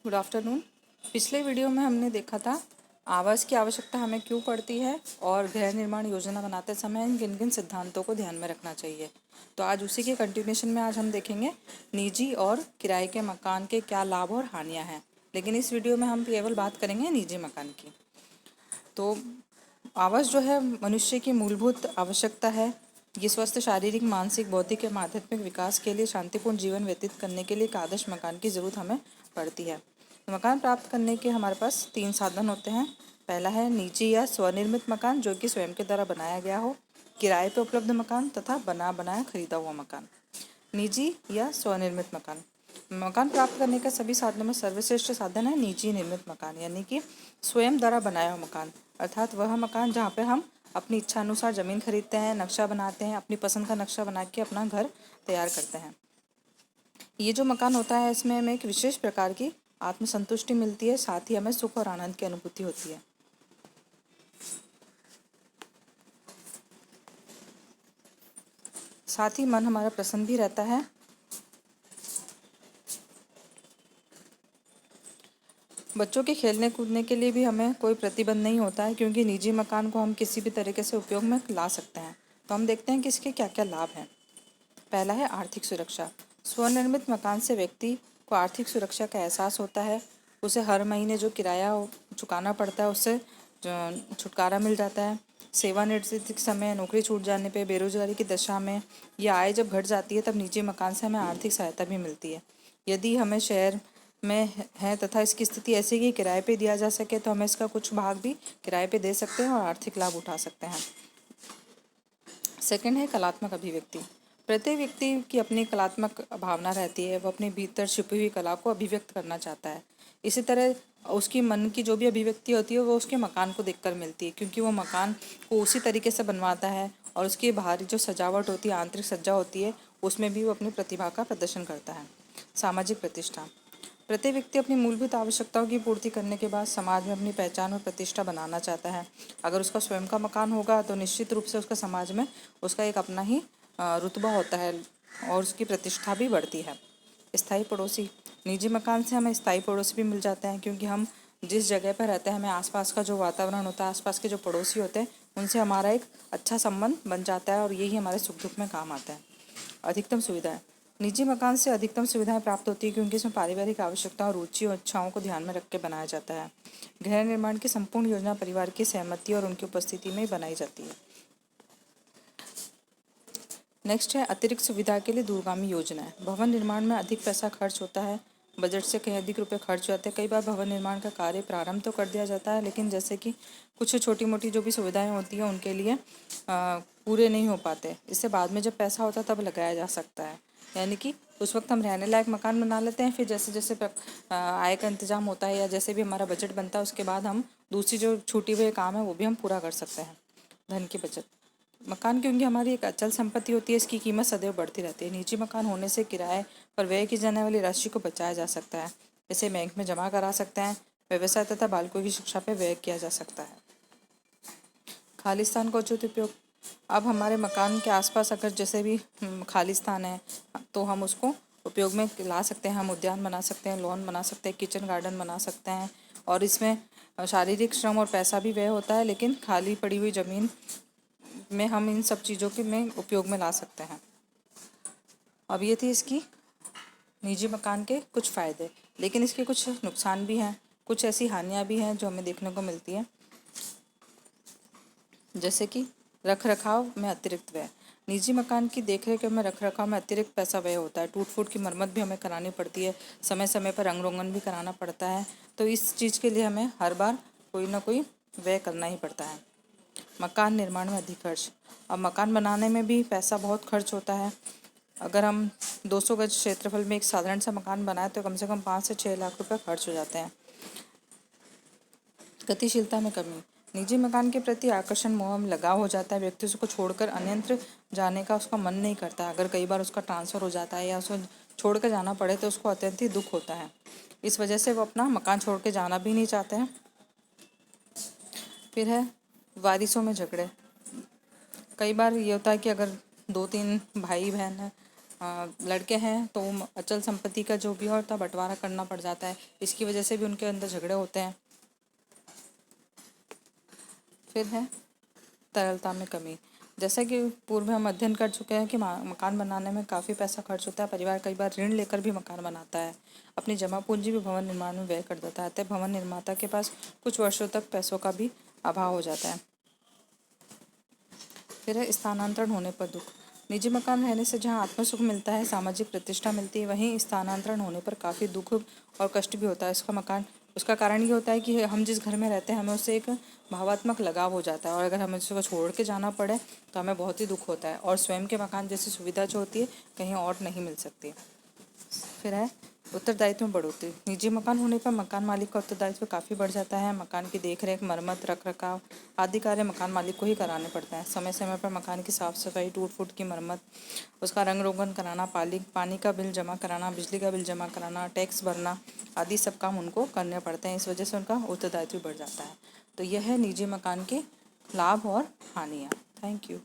Good afternoon. पिछले video में हमने देखा था आवास की आवश्यकता हमें क्यों पड़ती है और गृह निर्माण योजना बनाते समय किन किन सिद्धांतों को ध्यान में रखना चाहिए। तो आज उसी के कंटिन्यूशन में आज हम देखेंगे निजी और किराए के मकान के क्या लाभ और हानियां हैं। लेकिन इस वीडियो में हम केवल बात करेंगे निजी मकान की। तो आवास जो है मनुष्य की मूलभूत आवश्यकता है। ये स्वस्थ शारीरिक, मानसिक, बौद्धिक एवं आध्यात्मिक विकास के लिए शांतिपूर्ण जीवन व्यतीत करने के लिए एक आदर्श मकान की ज़रूरत हमें पड़ती है। मकान प्राप्त करने के हमारे पास 3 साधन होते हैं। पहला है निजी या स्वनिर्मित मकान, जो कि स्वयं के द्वारा बनाया गया हो। किराए पर उपलब्ध मकान तथा बना बनाया खरीदा हुआ मकान। निजी या स्वनिर्मित मकान। मकान प्राप्त करने का सभी साधनों में सर्वश्रेष्ठ साधन है निजी निर्मित मकान, यानी कि स्वयं द्वारा बनाया हुआ मकान। अर्थात वह मकान जहाँ पे हम अपनी इच्छा अनुसार ज़मीन खरीदते हैं, नक्शा बनाते हैं, अपनी पसंद का नक्शा बना के अपना घर तैयार करते हैं। ये जो मकान होता है इसमें हमें एक विशेष प्रकार की आत्मसंतुष्टि मिलती है, साथ ही हमें सुख और आनंद की अनुभूति होती है। साथ ही मन हमारा प्रसन्न भी रहता है। बच्चों के खेलने कूदने के लिए भी हमें कोई प्रतिबंध नहीं होता है, क्योंकि निजी मकान को हम किसी भी तरीके से उपयोग में ला सकते हैं। तो हम देखते हैं कि इसके क्या क्या लाभ हैं। पहला है आर्थिक सुरक्षा। स्वनिर्मित मकान से व्यक्ति को आर्थिक सुरक्षा का एहसास होता है। उसे हर महीने जो किराया चुकाना पड़ता है उससे छुटकारा मिल जाता है। सेवानिवृत्ति समय, नौकरी छूट जाने पे, बेरोजगारी की दशा में या आय जब घट जाती है तब निजी मकान से हमें आर्थिक सहायता भी मिलती है। यदि हमें शहर में है तथा इसकी स्थिति ऐसी कि किराए पे दिया जा सके तो हमें इसका कुछ भाग भी किराए पे दे सकते हैं और आर्थिक लाभ उठा सकते हैं। सेकंड है कलात्मक अभिव्यक्ति। प्रत्येक व्यक्ति की अपनी कलात्मक भावना रहती है, वो अपने भीतर छिपी हुई कला को अभिव्यक्त करना चाहता है। इसी तरह उसकी मन की जो भी अभिव्यक्ति होती है वो उसके मकान को देखकर मिलती है, क्योंकि वो मकान को उसी तरीके से बनवाता है और उसकी बाहरी जो सजावट होती है, आंतरिक सज्जा होती है, उसमें भी वो अपनी प्रतिभा का प्रदर्शन करता है। सामाजिक प्रतिष्ठा। प्रत्येक व्यक्ति अपनी मूलभूत आवश्यकताओं की पूर्ति करने के बाद समाज में अपनी पहचान और प्रतिष्ठा बनाना चाहता है। अगर उसका स्वयं का मकान होगा तो निश्चित रूप से उसका समाज में उसका एक अपना ही रुतबा होता है और उसकी प्रतिष्ठा भी बढ़ती है। स्थायी पड़ोसी। निजी मकान से हमें स्थायी पड़ोसी भी मिल जाते हैं, क्योंकि हम जिस जगह पर रहते हैं हमें आसपास का जो वातावरण होता है, आसपास के जो पड़ोसी होते हैं, उनसे हमारा एक अच्छा संबंध बन जाता है और यही हमारे सुख दुख में काम आता है। अधिकतम सुविधाएं। निजी मकान से अधिकतम सुविधाएं प्राप्त होती है, क्योंकि इसमें पारिवारिक आवश्यकताओं, रुचि और इच्छाओं को ध्यान में रख के बनाया जाता है। गृह निर्माण की संपूर्ण योजना परिवार की सहमति और उनकी उपस्थिति में बनाई जाती है। नेक्स्ट है अतिरिक्त सुविधा के लिए दूरगामी योजनाएं। भवन निर्माण में अधिक पैसा खर्च होता है, बजट से कहीं अधिक रुपए खर्च हो जाते हैं। कई बार भवन निर्माण का कार्य प्रारंभ तो कर दिया जाता है, लेकिन जैसे कि कुछ छोटी मोटी जो भी सुविधाएं होती हैं उनके लिए पूरे नहीं हो पाते। इससे बाद में जब पैसा होता है तब लगाया जा सकता है, यानी कि उस वक्त हम रहने लायक मकान बना लेते हैं, फिर जैसे जैसे आय का इंतजाम होता है या जैसे भी हमारा बजट बनता है उसके बाद हम दूसरी जो छूटी हुए काम है वो भी हम पूरा कर सकते हैं। धन की बचत। मकान क्योंकि हमारी एक अचल संपत्ति होती है, इसकी कीमत सदैव बढ़ती रहती है। निजी मकान होने से किराए पर व्यय की जाने वाली राशि को बचाया जा सकता है। इसे बैंक में जमा करा सकते हैं। व्यवसाय तथा बालकों की शिक्षा पर व्यय किया जा सकता है। खाली स्थान का उचित उपयोग। अब हमारे मकान के आसपास अगर जैसे भी खाली स्थान है तो हम उसको उपयोग में ला सकते हैं। हम उद्यान बना सकते हैं, लॉन बना सकते हैं, किचन गार्डन बना सकते हैं और इसमें शारीरिक श्रम और पैसा भी व्यय होता है, लेकिन खाली पड़ी हुई ज़मीन में हम इन सब चीज़ों के में उपयोग में ला सकते हैं। अब ये थी इसकी निजी मकान के कुछ फ़ायदे, लेकिन इसके कुछ नुकसान भी हैं, कुछ ऐसी हानियाँ भी हैं जो हमें देखने को मिलती हैं, जैसे कि रख रखाव में अतिरिक्त व्यय। निजी मकान की देखरेख में रख रखाव में अतिरिक्त पैसा व्यय होता है। टूट फूट की मरम्मत भी हमें करानी पड़ती है, समय समय पर रंग रोगन भी कराना पड़ता है, तो इस चीज़ के लिए हमें हर बार कोई ना कोई व्यय करना ही पड़ता है। मकान निर्माण में अधिक खर्च। अब मकान बनाने में भी पैसा बहुत खर्च होता है। अगर हम 200 गज क्षेत्रफल में एक साधारण सा मकान बनाए तो कम से कम 5 से 6 लाख रुपए खर्च हो जाते हैं। गतिशीलता में कमी। निजी मकान के प्रति आकर्षण, मोह, लगाव हो जाता है। व्यक्ति उसको छोड़कर अन्यत्र जाने का उसका मन नहीं करता। अगर कई बार उसका ट्रांसफ़र हो जाता है या उसको छोड़ कर जाना पड़े तो उसको अत्यंत ही दुख होता है। इस वजह से वो अपना मकान छोड़ के जाना भी नहीं चाहते हैं। फिर है वारिसों में झगड़े। कई बार ये होता है कि अगर 2-3 भाई बहन हैं लड़के हैं तो अचल संपत्ति का जो भी होता है बंटवारा करना पड़ जाता है, इसकी वजह से भी उनके अंदर झगड़े होते हैं। फिर है तरलता में कमी। जैसा कि पूर्व में हम अध्ययन कर चुके हैं कि मकान बनाने में काफ़ी पैसा खर्च होता है। परिवार कई बार ऋण लेकर भी मकान बनाता है, अपनी जमा पूंजी भी भवन निर्माण में व्यय कर देता है, अतः भवन निर्माता के पास कुछ वर्षों तक पैसों का भी अभाव हो जाता है। फिर है स्थानांतरण होने पर दुख। निजी मकान रहने से जहाँ आत्मसुख मिलता है, सामाजिक प्रतिष्ठा मिलती है, वहीं स्थानांतरण होने पर काफ़ी दुख और कष्ट भी होता है। उसका कारण ये होता है कि हम जिस घर में रहते हैं हमें उससे एक भावात्मक लगाव हो जाता है, और अगर हमें उसको छोड़ के जाना पड़े तो हमें बहुत ही दुख होता है, और स्वयं के मकान जैसी सुविधा जो होती है कहीं और नहीं मिल सकती। फिर है उत्तरदायित्व में बढ़ोतरी। निजी मकान होने पर मकान मालिक का उत्तरदायित्व काफ़ी बढ़ जाता है। मकान की देखरेख, मरम्मत, रख रखाव आदि कार्य मकान मालिक को ही कराने पड़ते हैं। समय समय पर मकान की साफ सफाई, टूट फूट की मरम्मत, उसका रंग रोगन कराना, पानी का बिल जमा कराना, बिजली का बिल जमा कराना, टैक्स भरना आदि सब काम उनको करने पड़ते हैं। इस वजह से उनका उत्तरदायित्व बढ़ जाता है। तो यह है निजी मकान के लाभ और हानियाँ। Thank you.